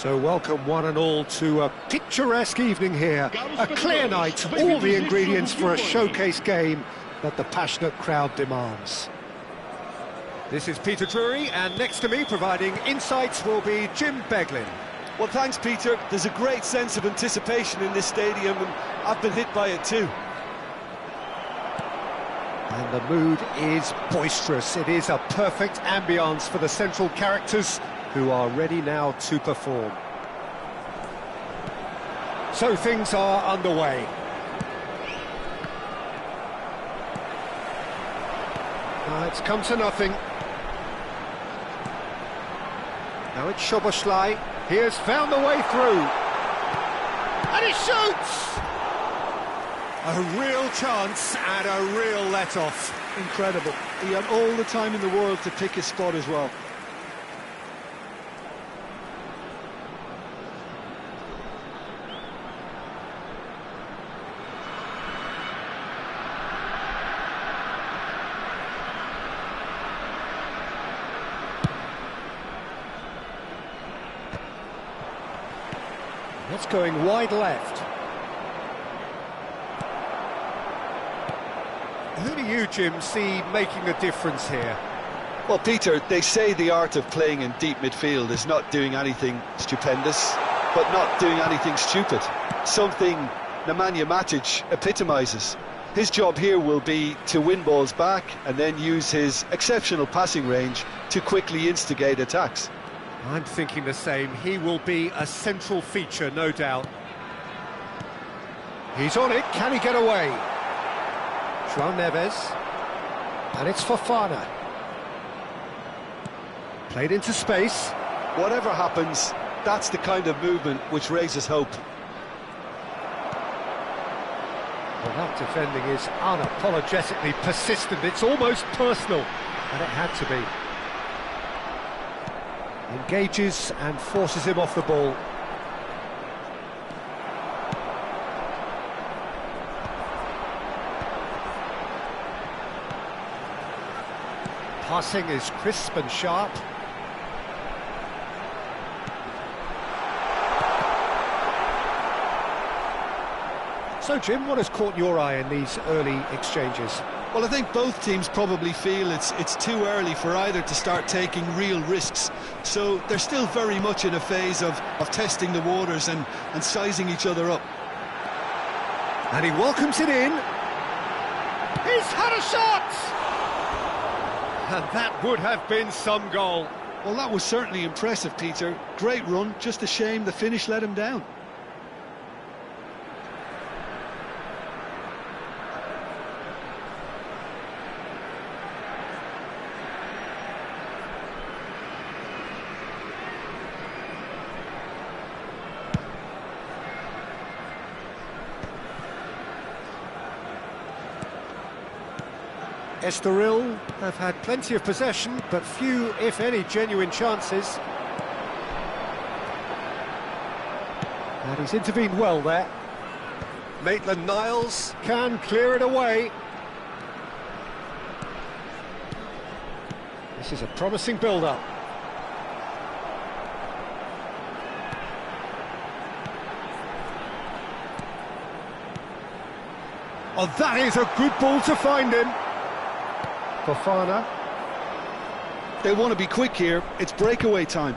So welcome one and all to a picturesque evening here, a clear night, all the ingredients for a showcase game that the passionate crowd demands. This is Peter Drury, and next to me providing insights will be Jim Beglin. Well, thanks, Peter. There's a great sense of anticipation in this stadium, and I've been hit by it too. And the mood is boisterous. It is a perfect ambience for the central characters who are ready now to perform. So things are underway. It's come to nothing. Now it's Szoboszlai. He has found the way through. And he shoots! A real chance and a real let-off. Incredible. He had all the time in the world to pick his spot as well. It's going wide left. Who do you, Jim, see making a difference here? Well, Peter, they say the art of playing in deep midfield is not doing anything stupendous, but not doing anything stupid. Something Nemanja Matic epitomises. His job here will be to win balls back and then use his exceptional passing range to quickly instigate attacks. I'm thinking the same. He will be a central feature, no doubt. He's on it. Can he get away? João Neves. And it's Fofana. Played into space. Whatever happens, that's the kind of movement which raises hope. Well, that defending is unapologetically persistent. It's almost personal, and it had to be. Engages and forces him off the ball. Passing is crisp and sharp. So, Jim, what has caught your eye in these early exchanges? Well, I think both teams probably feel it's too early for either to start taking real risks. So they're still very much in a phase of testing the waters and sizing each other up. And he welcomes it in. He's had a shot! And that would have been some goal. Well, that was certainly impressive, Peter. Great run, just a shame the finish let him down. Estoril have had plenty of possession, but few, if any, genuine chances. And he's intervened well there. Maitland-Niles can clear it away. This is a promising build-up. Oh, that is a good ball to find him. Fofana. They want to be quick here, it's breakaway time.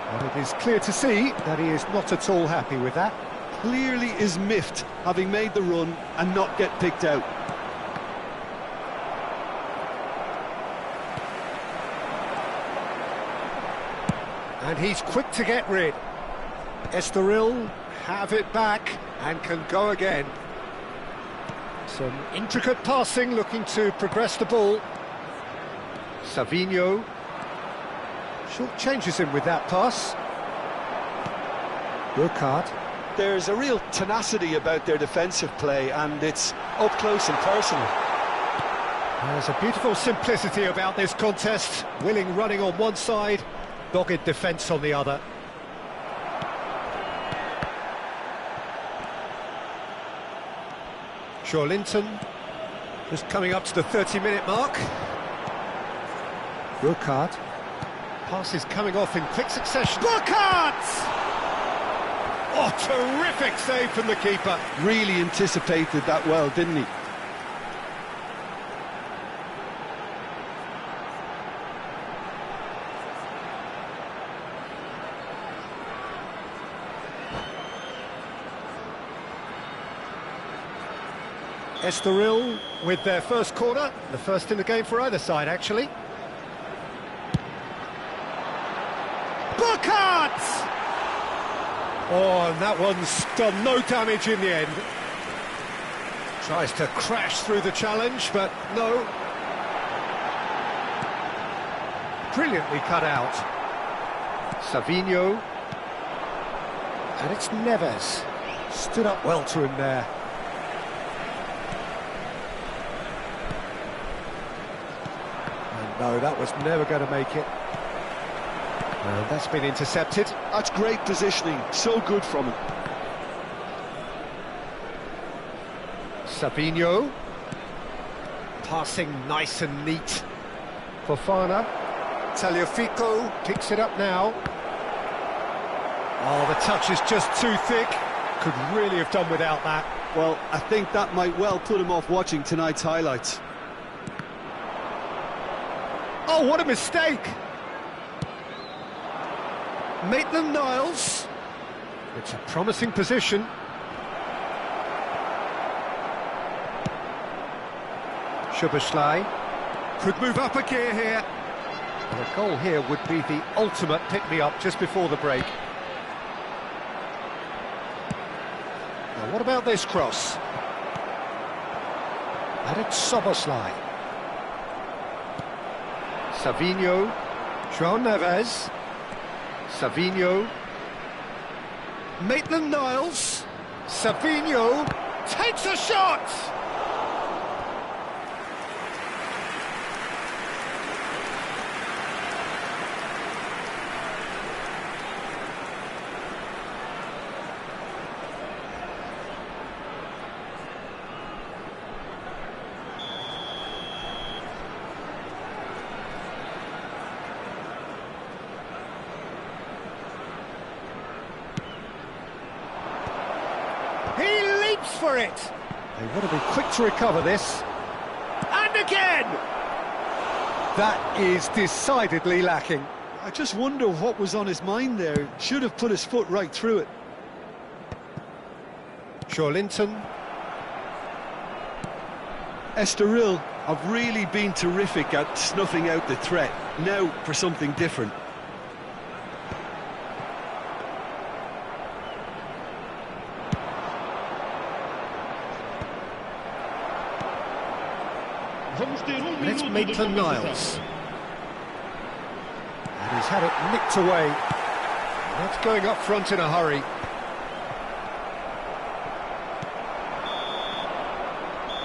And it is clear to see that he is not at all happy with that. Clearly is miffed, having made the run and not get picked out. And he's quick to get rid. Estoril have it back and can go again. Some intricate passing, looking to progress the ball. Savinho short changes him with that pass. Burkhardt. There's a real tenacity about their defensive play, and it's up close and personal. There's a beautiful simplicity about this contest. Willing running on one side, dogged defence on the other. Linton just coming up to the 30-minute mark. Burkhardt. Passes coming off in quick succession. Burkhardt! Oh, terrific save from the keeper. Really anticipated that well, didn't he? Estoril with their first corner, the first in the game for either side, actually. Burkhardt! Oh, and that one's done no damage in the end. Tries to crash through the challenge, but no. Brilliantly cut out. Savinho. And it's Neves. Stood up well to him there. No, that was never going to make it. And that's been intercepted. That's great positioning, so good from him. Savinho. Passing nice and neat. Fofana. Tagliafico picks it up now. Oh, the touch is just too thick. Could really have done without that. Well, I think that might well put him off watching tonight's highlights. Oh, what a mistake! Maitland-Niles. It's a promising position. Szoboszlai could move up a gear here. And a goal here would be the ultimate pick-me-up just before the break. Now, what about this cross? And it's Szoboszlai. Savinho, João Neves, Savinho, Maitland-Niles, Savinho takes a shot! He leaps for it! They want to be quick to recover this. And again! That is decidedly lacking. I just wonder what was on his mind there. Should have put his foot right through it. Linton. Estoril have really been terrific at snuffing out the threat. Now for something different. And it's Maitland-Niles. And he's had it nicked away. That's going up front in a hurry.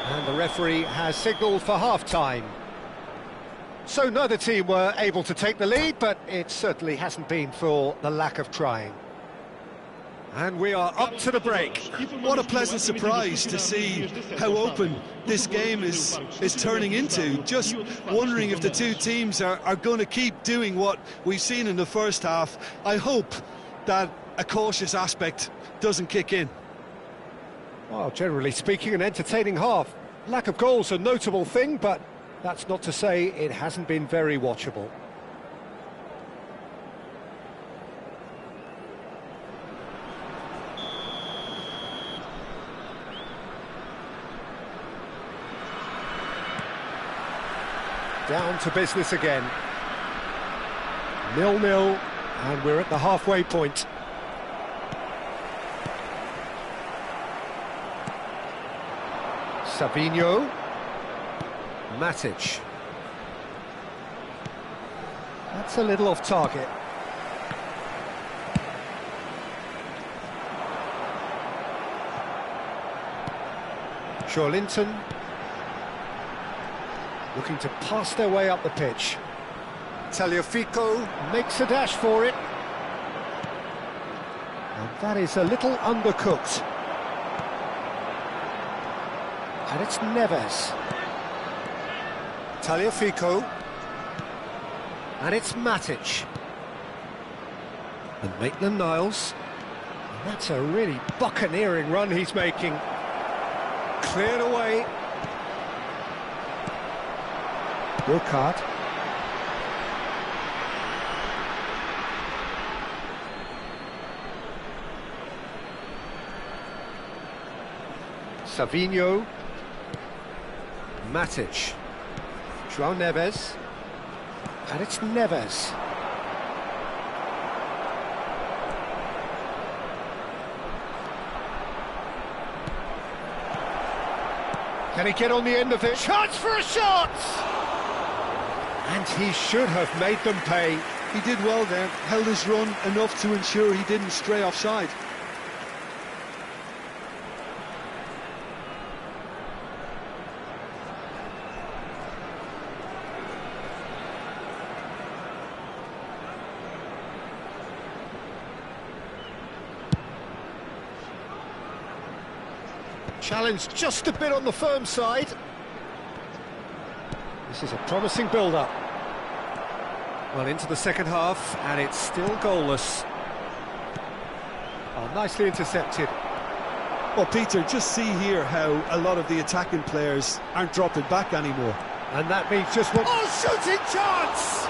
And the referee has signalled for half-time. So neither team were able to take the lead, but it certainly hasn't been for the lack of trying. And we are up to the break. What a pleasant surprise to see how open this game is turning into. Just wondering if the two teams are going to keep doing what we've seen in the first half. I hope that a cautious aspect doesn't kick in. Well, generally speaking, an entertaining half. Lack of goals a notable thing, but that's not to say it hasn't been very watchable. Down to business again. 0-0, and we're at the halfway point. Savinho. Matic. That's a little off target. Linton. Looking to pass their way up the pitch. Tagliafico makes a dash for it. And that is a little undercooked. And it's Neves. Tagliafico. And it's Matic. And Maitland-Niles. That's a really buccaneering run he's making. Cleared away. Burkhardt. Savinho. Matic. João Neves. And it's Neves. Can he get on the end of it? Chance for a shot! And he should have made them pay. He did well there, held his run enough to ensure he didn't stray offside. Challenge just a bit on the firm side. This is a promising build-up. Well, into the second half, and it's still goalless. Oh, nicely intercepted. Well, Peter, just see here how a lot of the attacking players aren't dropping back anymore. And that means just one... Oh, shooting chance!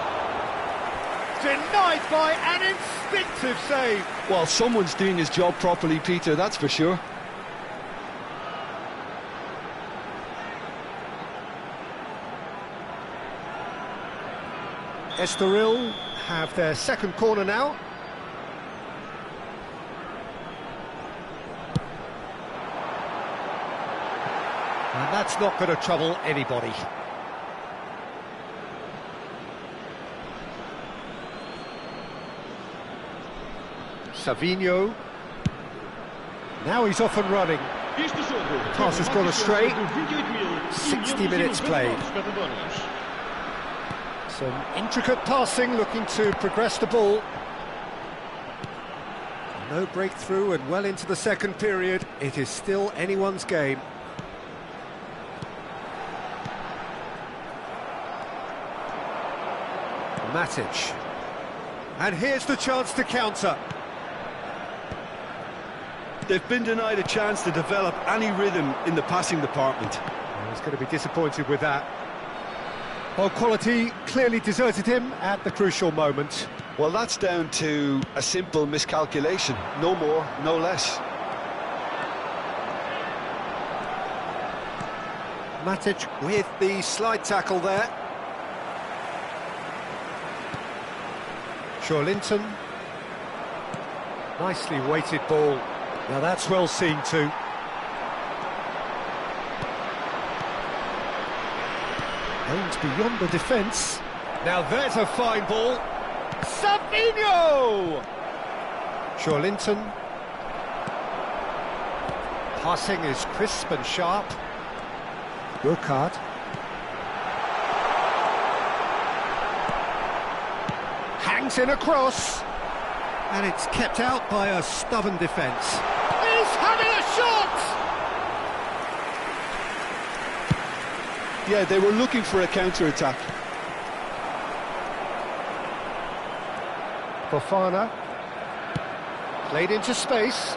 Denied by an instinctive save. Well, someone's doing his job properly, Peter, that's for sure. Estoril have their second corner now. And that's not going to trouble anybody. Savinho. Now he's off and running. Pass has gone astray. 60 minutes played. Some intricate passing, looking to progress the ball. No breakthrough and well into the second period. It is still anyone's game. Matic. And here's the chance to counter. They've been denied a chance to develop any rhythm in the passing department. He's going to be disappointed with that. Well, quality clearly deserted him at the crucial moment. Well, that's down to a simple miscalculation. No more, no less. Matic with the slide tackle there. Linton. Nicely weighted ball. Now that's well seen too. Aims beyond the defence. Now there's a fine ball. Savinho! Linton. Passing is crisp and sharp. Burkhardt. Hangs in a cross. And it's kept out by a stubborn defence. He's having a shot! Yeah, they were looking for a counter-attack. Fofana. Played into space.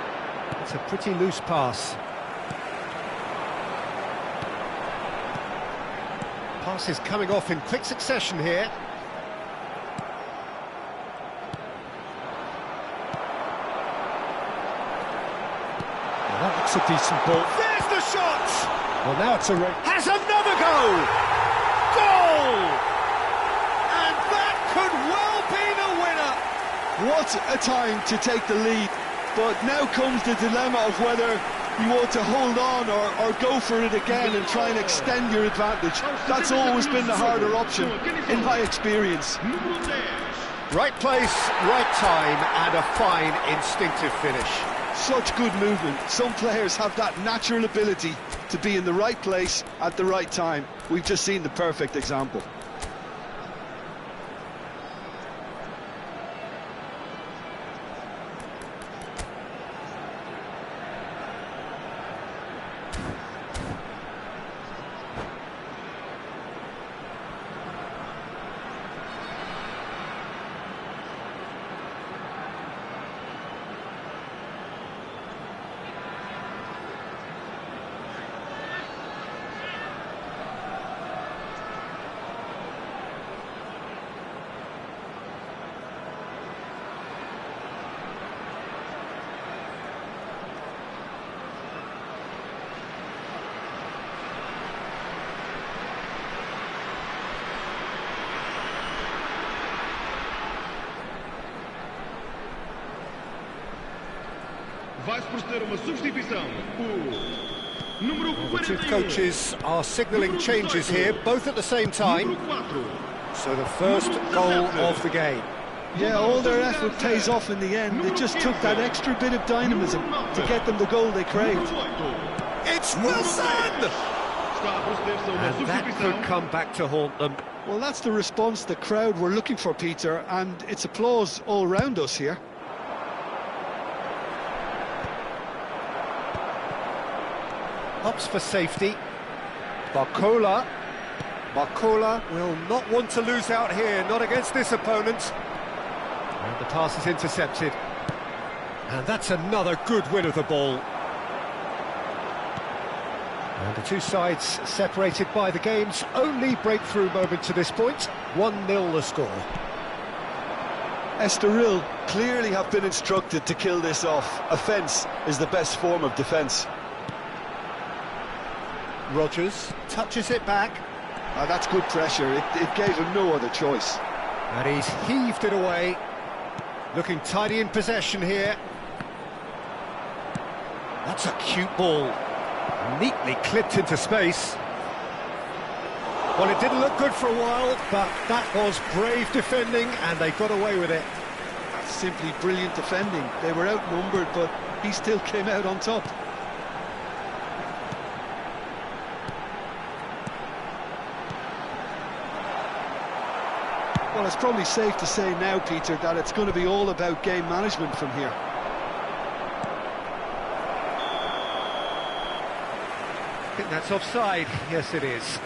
It's a pretty loose pass. Pass is coming off in quick succession here. Well, that looks a decent ball. There's the shot! Well, now it's a race. Has another goal! Goal! And that could well be the winner! What a time to take the lead. But now comes the dilemma of whether you want to hold on or go for it again and try and extend your advantage. That's always been the harder option, in my experience. Right place, right time, and a fine instinctive finish. Such good movement. Some players have that natural ability to be in the right place at the right time. We've just seen the perfect example. Vai-se proceder uma substituição. Número The two 41. coaches are signalling changes here, both at the same time. Número 4. So the first goal of the game. Yeah, all their effort pays off in the end. It just took that extra bit of dynamism to get them the goal they craved. It's Wilson! Está a proceder-se a uma And that substituição. could come back to haunt them. Well, that's the response the crowd were looking for, Peter, and it's applause all round us here. Opts for safety. Barcola. Barcola will not want to lose out here, not against this opponent. And the pass is intercepted. And that's another good win of the ball. And the two sides separated by the game's only breakthrough moment to this point. 1-0 the score. Estoril clearly have been instructed to kill this off. Offence is the best form of defence. Rodgers touches it back. That's good pressure. It gave him no other choice. And he's heaved it away. Looking tidy in possession here. That's a cute ball. Neatly clipped into space. Well, it didn't look good for a while, but that was brave defending, and they got away with it. That's simply brilliant defending. They were outnumbered, but he still came out on top. Well, it's probably safe to say now, Peter, that it's going to be all about game management from here. I think that's offside. Yes, it is.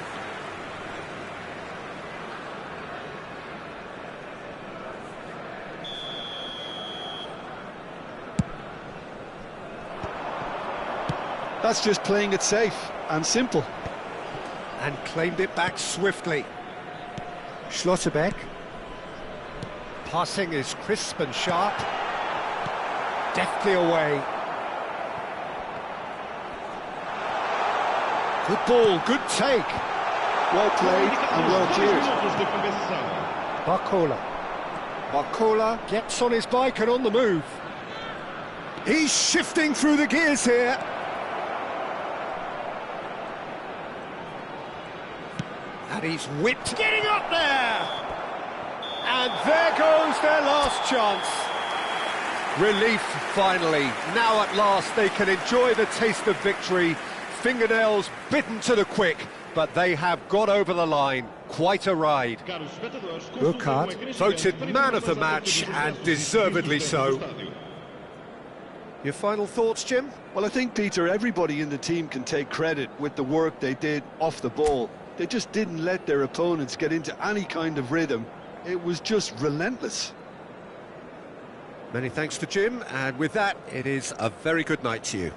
That's just playing it safe and simple. And claimed it back swiftly. Schlotterbeck. Passing is crisp and sharp. Deftly away. Good ball, good take. Well played and well cleared. Minutos de compensação. Barcola. Barcola gets on his bike and on the move. He's shifting through the gears here. And he's whipped, getting up there! And there goes their last chance. Relief, finally. Now at last they can enjoy the taste of victory. Fingernails bitten to the quick, but they have got over the line. Quite a ride. Burkhardt voted man of the match, and deservedly so. Your final thoughts, Jim? Well, I think, Peter, everybody in the team can take credit with the work they did off the ball. They just didn't let their opponents get into any kind of rhythm. It was just relentless. Many thanks to Jim, and with that, it is a very good night to you.